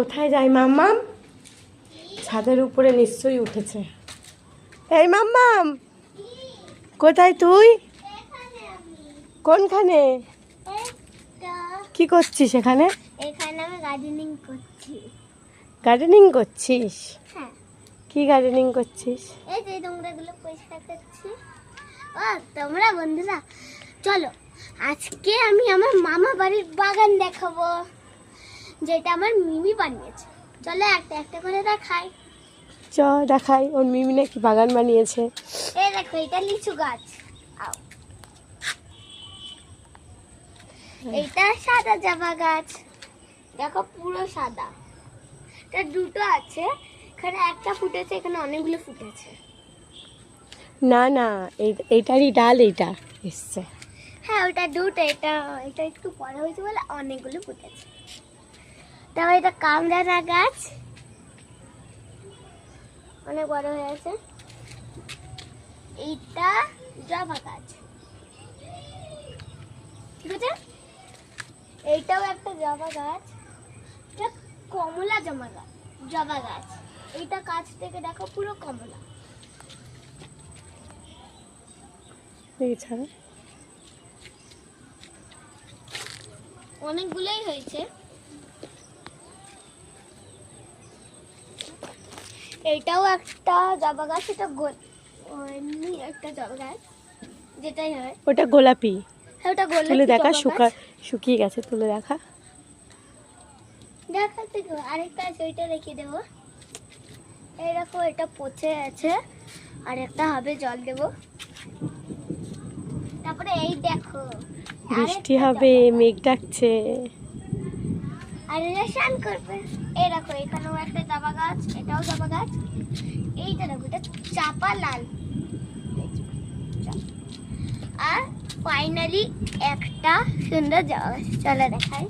কোথায় যাই মাম্মাম? ছাদের উপরে নিশ্চয়ই উঠেছে। এই মাম্মাম, কোথায় তুই? কোনখানে? কি করছিস এখানে? এখানে আমি গার্ডেনিং করছি। গার্ডেনিং করছিস? হ্যাঁ। কি গার্ডেনিং করছিস? এই যে নোংরাগুলো পরিষ্কার করছি। ও তোমরা বন্ধুরা চলো, আজকে আমি আমার মামা বাড়ির বাগান দেখাবো, যেটা আমার মিমি বানিয়েছে। চলো একটা একটা করে দেখাই। চ দেখাই, ওর মিমি নাকি বাগান বানিয়েছে। এই দেখো, এটা লিচু গাছ। আও, এইটা সাদা জবা গাছ। দেখো পুরো সাদা। এটা দুটো আছে, এখানে একটা ফুটেছে, এখানে অনেকগুলো ফুটেছে। না না, এইটারই ডাল এইটা এসছে। হ্যাঁ ওটা দুটো, এটা এটা একটু বড় হয়েছে বলে অনেকগুলো ফুটেছে। তারপর এটা কামরাঙা গাছ, অনেক বড় হয়ে আছে। এইটা জবা গাছ, ঠিক আছে। এইটাও একটা জবা গাছ, এটা কমলা জবা গাছ। এইটা কাছ থেকে দেখো পুরো কমলা। এছাড়া অনেকগুলোই হয়েছে। এইটাও একটা জবা গাছ, এটা এমনি একটা জবা গাছ, যেটাই হয়। ওটা গোলাপি। হ্যাঁ ওটা গোলাপি। তুলে দেখা, জবা গাছ। শুকিয়ে গেছে, তুলে দেখা। দেখাতে গো, আরেকটা আছে, ওইটা রেখে দেবো। এই দেখো, এটা পচে আছে, আর একটা হবে, জল দেবো। তারপরে এই দেখো, বৃষ্টি হবে, মেঘ ডাকছে। আর এরা স্নান করবে। এই দেখো, এখানেও একটা জবা গাছ, এটাও জবা গাছ। এইটা দেখো, এটা চাপা লাল। আর ফাইনালি একটা সুন্দর জবা গাছ। চলো দেখাই।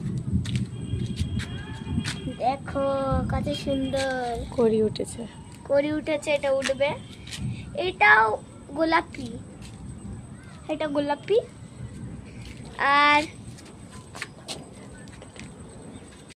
দেখো কত সুন্দর করি উঠেছে। এটা উঠবে। এটাও গোলাপি, এটা গোলাপি। আর